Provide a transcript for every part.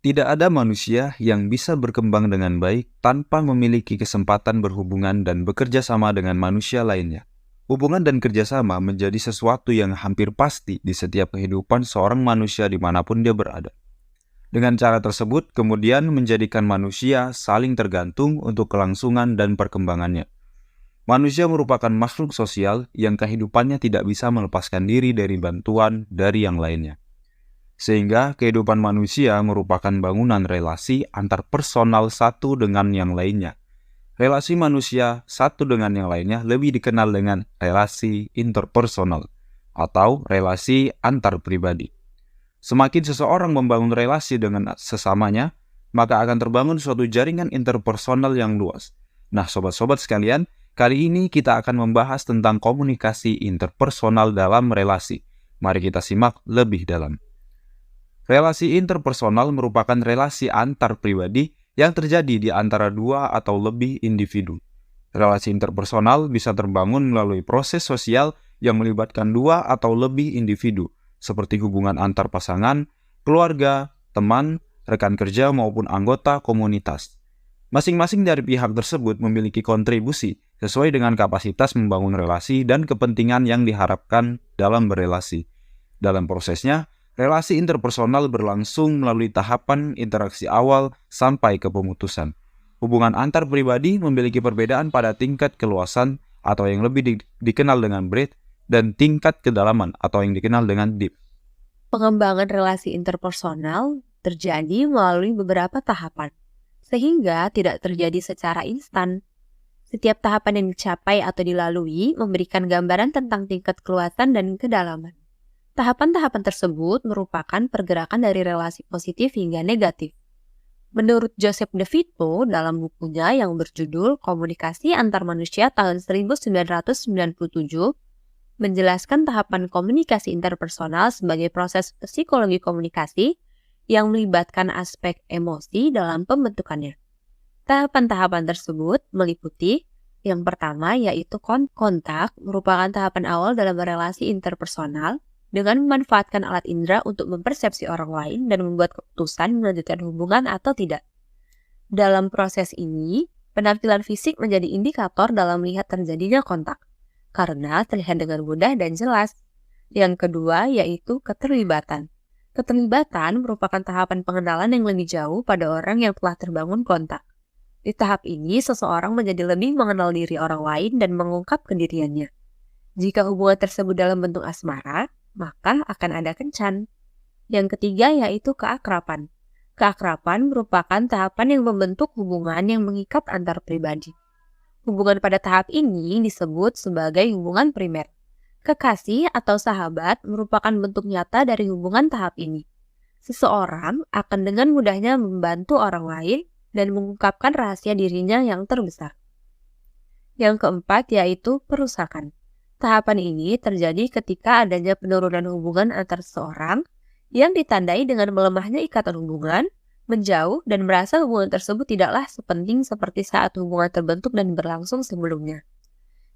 Tidak ada manusia yang bisa berkembang dengan baik tanpa memiliki kesempatan berhubungan dan bekerja sama dengan manusia lainnya. Hubungan dan kerjasama menjadi sesuatu yang hampir pasti di setiap kehidupan seorang manusia dimanapun dia berada. Dengan cara tersebut, kemudian menjadikan manusia saling tergantung untuk kelangsungan dan perkembangannya. Manusia merupakan makhluk sosial yang kehidupannya tidak bisa melepaskan diri dari bantuan dari yang lainnya. Sehingga kehidupan manusia merupakan bangunan relasi antar personal satu dengan yang lainnya. Relasi manusia satu dengan yang lainnya lebih dikenal dengan relasi interpersonal atau relasi antar pribadi. Semakin seseorang membangun relasi dengan sesamanya, maka akan terbangun suatu jaringan interpersonal yang luas. Nah, sobat-sobat sekalian, kali ini kita akan membahas tentang komunikasi interpersonal dalam relasi. Mari kita simak lebih dalam. Relasi interpersonal merupakan relasi antar pribadi yang terjadi di antara dua atau lebih individu. Relasi interpersonal bisa terbangun melalui proses sosial yang melibatkan dua atau lebih individu, seperti hubungan antar pasangan, keluarga, teman, rekan kerja maupun anggota komunitas. Masing-masing dari pihak tersebut memiliki kontribusi sesuai dengan kapasitas membangun relasi dan kepentingan yang diharapkan dalam berelasi. Dalam prosesnya, relasi interpersonal berlangsung melalui tahapan interaksi awal sampai ke pemutusan. Hubungan antar pribadi memiliki perbedaan pada tingkat keluasan atau yang lebih dikenal dengan breadth dan tingkat kedalaman atau yang dikenal dengan depth. Pengembangan relasi interpersonal terjadi melalui beberapa tahapan, sehingga tidak terjadi secara instan. Setiap tahapan yang dicapai atau dilalui memberikan gambaran tentang tingkat keluasan dan kedalaman. Tahapan-tahapan tersebut merupakan pergerakan dari relasi positif hingga negatif. Menurut Joseph DeVito dalam bukunya yang berjudul Komunikasi Antar Manusia tahun 1997, menjelaskan tahapan komunikasi interpersonal sebagai proses psikologi komunikasi yang melibatkan aspek emosi dalam pembentukannya. Tahapan-tahapan tersebut meliputi yang pertama yaitu kontak, merupakan tahapan awal dalam relasi interpersonal dengan memanfaatkan alat indera untuk mempersepsi orang lain dan membuat keputusan melanjutkan hubungan atau tidak. Dalam proses ini, penampilan fisik menjadi indikator dalam melihat terjadinya kontak, karena terlihat dengan mudah dan jelas. Yang kedua yaitu keterlibatan. Keterlibatan merupakan tahapan pengenalan yang lebih jauh pada orang yang telah terbangun kontak. Di tahap ini, seseorang menjadi lebih mengenal diri orang lain dan mengungkap kediriannya. Jika hubungan tersebut dalam bentuk asmara, maka akan ada kencan. Yang ketiga yaitu keakraban. Keakraban merupakan tahapan yang membentuk hubungan yang mengikat antar pribadi. Hubungan pada tahap ini disebut sebagai hubungan primer. Kekasih atau sahabat merupakan bentuk nyata dari hubungan tahap ini. Seseorang akan dengan mudahnya membantu orang lain dan mengungkapkan rahasia dirinya yang terbesar. Yang keempat yaitu perusakan. Tahapan ini terjadi ketika adanya penurunan hubungan antar seseorang yang ditandai dengan melemahnya ikatan hubungan, menjauh dan merasa hubungan tersebut tidaklah sepenting seperti saat hubungan terbentuk dan berlangsung sebelumnya.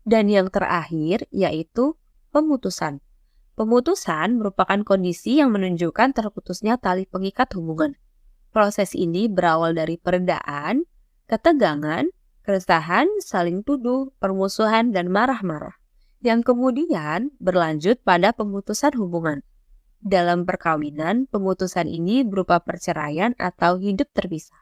Dan yang terakhir yaitu pemutusan. Pemutusan merupakan kondisi yang menunjukkan terputusnya tali pengikat hubungan. Proses ini berawal dari peredaan, ketegangan, keresahan, saling tuduh, permusuhan, dan marah-marah, yang kemudian berlanjut pada pemutusan hubungan. Dalam perkawinan, pemutusan ini berupa perceraian atau hidup terpisah.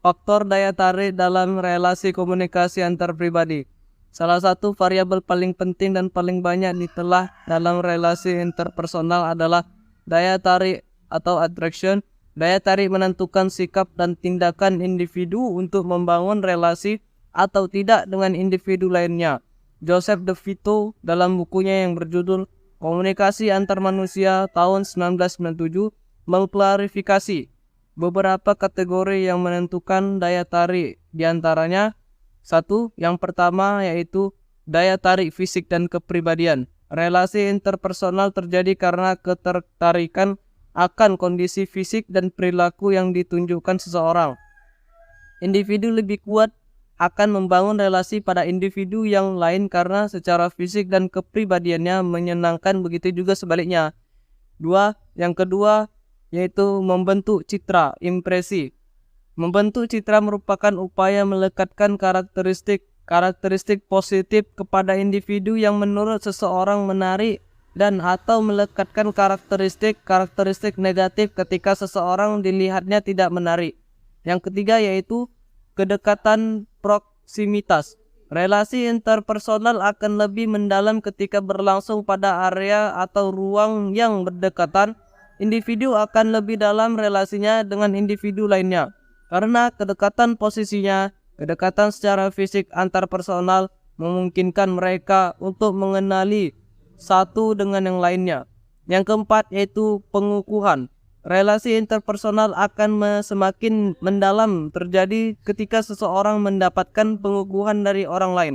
Faktor daya tarik dalam relasi komunikasi antar pribadi. Salah satu variabel paling penting dan paling banyak ditelah dalam relasi interpersonal adalah daya tarik atau attraction. Daya tarik menentukan sikap dan tindakan individu untuk membangun relasi atau tidak dengan individu lainnya. Joseph DeVito dalam bukunya yang berjudul Komunikasi Antar Manusia tahun 1997 mengklarifikasi beberapa kategori yang menentukan daya tarik. Di antaranya, yang pertama yaitu daya tarik fisik dan kepribadian. Relasi interpersonal terjadi karena ketertarikan akan kondisi fisik dan perilaku yang ditunjukkan seseorang. Individu lebih kuat akan membangun relasi pada individu yang lain karena secara fisik dan kepribadiannya menyenangkan, begitu juga sebaliknya. Yang kedua, yaitu membentuk citra, impresi. Membentuk citra merupakan upaya melekatkan karakteristik positif kepada individu yang menurut seseorang menarik dan atau melekatkan karakteristik negatif ketika seseorang dilihatnya tidak menarik. Yang ketiga yaitu kedekatan proksimitas. Relasi interpersonal akan lebih mendalam ketika berlangsung pada area atau ruang yang berdekatan. Individu akan lebih dalam relasinya dengan individu lainnya. Karena kedekatan posisinya, kedekatan secara fisik antarpersonal memungkinkan mereka untuk mengenali satu dengan yang lainnya. Yang keempat yaitu pengukuhan. Relasi interpersonal akan semakin mendalam terjadi ketika seseorang mendapatkan pengukuhan dari orang lain.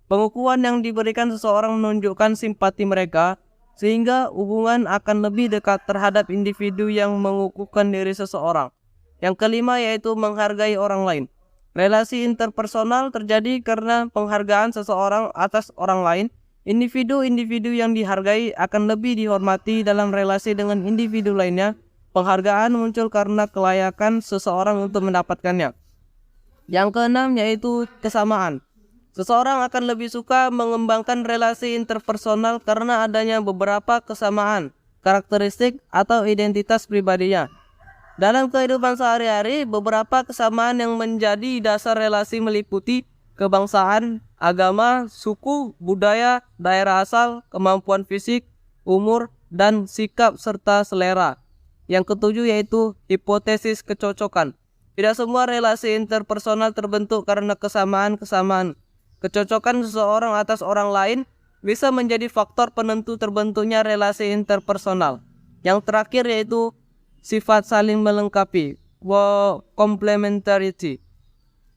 Pengukuhan yang diberikan seseorang menunjukkan simpati mereka, sehingga hubungan akan lebih dekat terhadap individu yang mengukuhkan diri seseorang. Yang kelima yaitu menghargai orang lain. Relasi interpersonal terjadi karena penghargaan seseorang atas orang lain. Individu-individu yang dihargai akan lebih dihormati dalam relasi dengan individu lainnya. Penghargaan muncul karena kelayakan seseorang untuk mendapatkannya. Yang keenam yaitu kesamaan. Seseorang akan lebih suka mengembangkan relasi interpersonal karena adanya beberapa kesamaan, karakteristik atau identitas pribadinya. Dalam kehidupan sehari-hari, beberapa kesamaan yang menjadi dasar relasi meliputi kebangsaan, agama, suku, budaya, daerah asal, kemampuan fisik, umur, dan sikap serta selera. Yang ketujuh yaitu hipotesis kecocokan. Tidak semua relasi interpersonal terbentuk karena kesamaan-kesamaan. Kecocokan seseorang atas orang lain bisa menjadi faktor penentu terbentuknya relasi interpersonal. Yang terakhir yaitu sifat saling melengkapi, complementarity.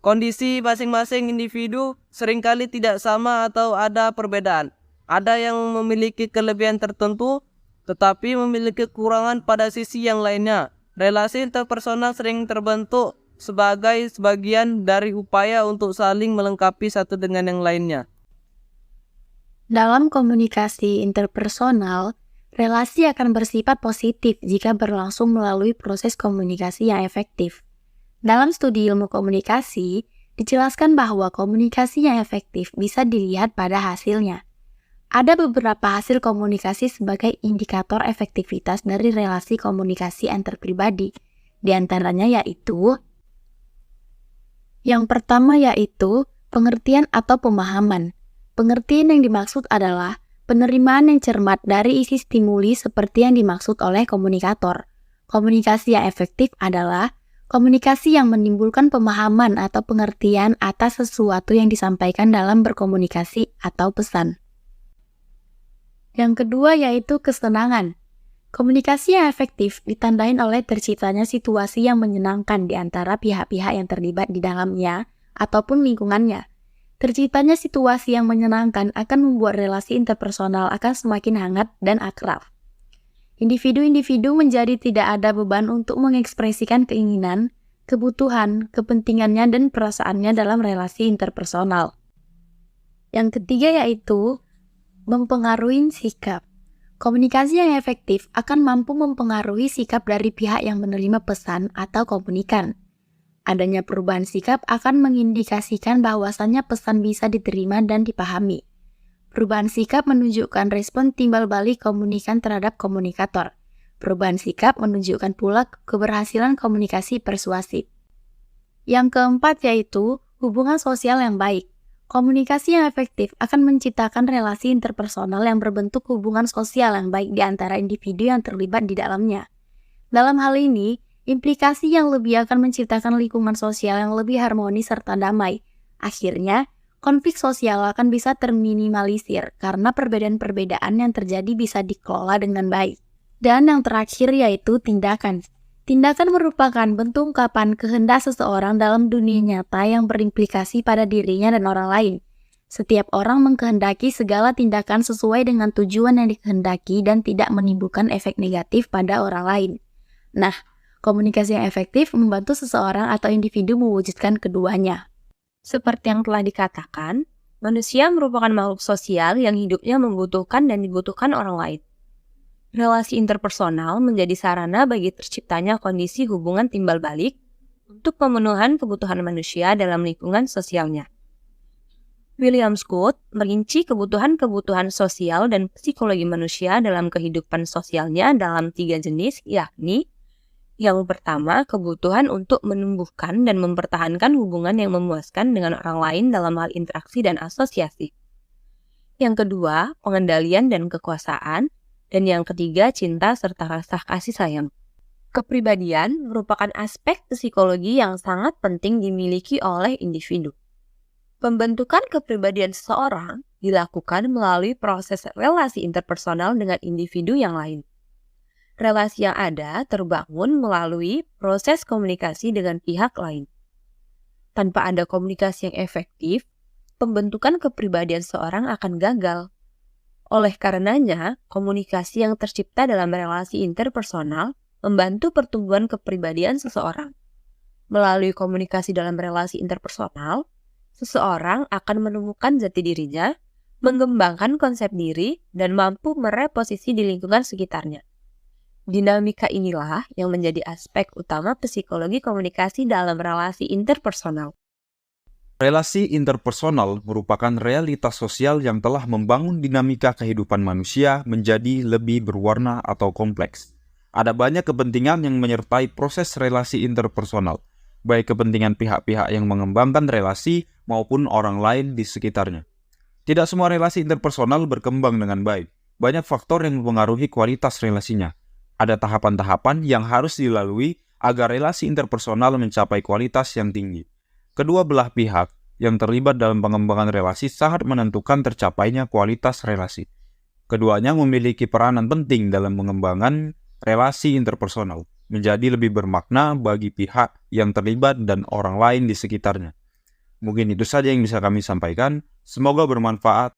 Kondisi masing-masing individu seringkali tidak sama atau ada perbedaan. Ada yang memiliki kelebihan tertentu, tetapi memiliki kekurangan pada sisi yang lainnya. Relasi interpersonal sering terbentuk sebagai sebagian dari upaya untuk saling melengkapi satu dengan yang lainnya. Dalam komunikasi interpersonal, relasi akan bersifat positif jika berlangsung melalui proses komunikasi yang efektif. Dalam studi ilmu komunikasi, dijelaskan bahwa komunikasi yang efektif bisa dilihat pada hasilnya. Ada beberapa hasil komunikasi sebagai indikator efektivitas dari relasi komunikasi antarpribadi. Di antaranya yaitu, yang pertama yaitu pengertian atau pemahaman. Pengertian yang dimaksud adalah penerimaan yang cermat dari isi stimuli seperti yang dimaksud oleh komunikator. Komunikasi yang efektif adalah komunikasi yang menimbulkan pemahaman atau pengertian atas sesuatu yang disampaikan dalam berkomunikasi atau pesan. Yang kedua yaitu kesenangan. Komunikasi yang efektif ditandai oleh terciptanya situasi yang menyenangkan di antara pihak-pihak yang terlibat di dalamnya ataupun lingkungannya. Terciptanya situasi yang menyenangkan akan membuat relasi interpersonal akan semakin hangat dan akrab. Individu-individu menjadi tidak ada beban untuk mengekspresikan keinginan, kebutuhan, kepentingannya, dan perasaannya dalam relasi interpersonal. Yang ketiga yaitu mempengaruhi sikap. Komunikasi yang efektif akan mampu mempengaruhi sikap dari pihak yang menerima pesan atau komunikan. Adanya perubahan sikap akan mengindikasikan bahwasannya pesan bisa diterima dan dipahami. Perubahan sikap menunjukkan respon timbal balik komunikan terhadap komunikator. Perubahan sikap menunjukkan pula keberhasilan komunikasi persuasif. Yang keempat yaitu hubungan sosial yang baik. Komunikasi yang efektif akan menciptakan relasi interpersonal yang berbentuk hubungan sosial yang baik di antara individu yang terlibat di dalamnya. Dalam hal ini, implikasi yang lebih akan menciptakan lingkungan sosial yang lebih harmonis serta damai. Akhirnya, konflik sosial akan bisa terminimalisir karena perbedaan-perbedaan yang terjadi bisa dikelola dengan baik. Dan yang terakhir yaitu tindakan. Tindakan merupakan bentuk ungkapan kehendak seseorang dalam dunia nyata yang berimplikasi pada dirinya dan orang lain. Setiap orang mengkehendaki segala tindakan sesuai dengan tujuan yang dikehendaki dan tidak menimbulkan efek negatif pada orang lain. Nah, komunikasi yang efektif membantu seseorang atau individu mewujudkan keduanya. Seperti yang telah dikatakan, manusia merupakan makhluk sosial yang hidupnya membutuhkan dan dibutuhkan orang lain. Relasi interpersonal menjadi sarana bagi terciptanya kondisi hubungan timbal balik untuk pemenuhan kebutuhan manusia dalam lingkungan sosialnya. William Scott merinci kebutuhan-kebutuhan sosial dan psikologi manusia dalam kehidupan sosialnya dalam 3 jenis, yakni yang pertama, kebutuhan untuk menumbuhkan dan mempertahankan hubungan yang memuaskan dengan orang lain dalam hal interaksi dan asosiasi. Yang kedua, pengendalian dan kekuasaan. Dan yang ketiga, cinta serta rasa kasih sayang. Kepribadian merupakan aspek psikologi yang sangat penting dimiliki oleh individu. Pembentukan kepribadian seseorang dilakukan melalui proses relasi interpersonal dengan individu yang lain. Relasi yang ada terbangun melalui proses komunikasi dengan pihak lain. Tanpa ada komunikasi yang efektif, pembentukan kepribadian seseorang akan gagal. Oleh karenanya, komunikasi yang tercipta dalam relasi interpersonal membantu pertumbuhan kepribadian seseorang. Melalui komunikasi dalam relasi interpersonal, seseorang akan menemukan jati dirinya, mengembangkan konsep diri, dan mampu mereposisi di lingkungan sekitarnya. Dinamika inilah yang menjadi aspek utama psikologi komunikasi dalam relasi interpersonal. Relasi interpersonal merupakan realitas sosial yang telah membangun dinamika kehidupan manusia menjadi lebih berwarna atau kompleks. Ada banyak kepentingan yang menyertai proses relasi interpersonal, baik kepentingan pihak-pihak yang mengembangkan relasi maupun orang lain di sekitarnya. Tidak semua relasi interpersonal berkembang dengan baik. Banyak faktor yang mempengaruhi kualitas relasinya. Ada tahapan-tahapan yang harus dilalui agar relasi interpersonal mencapai kualitas yang tinggi. Kedua belah pihak yang terlibat dalam pengembangan relasi sangat menentukan tercapainya kualitas relasi. Keduanya memiliki peranan penting dalam pengembangan relasi interpersonal, menjadi lebih bermakna bagi pihak yang terlibat dan orang lain di sekitarnya. Mungkin itu saja yang bisa kami sampaikan. Semoga bermanfaat.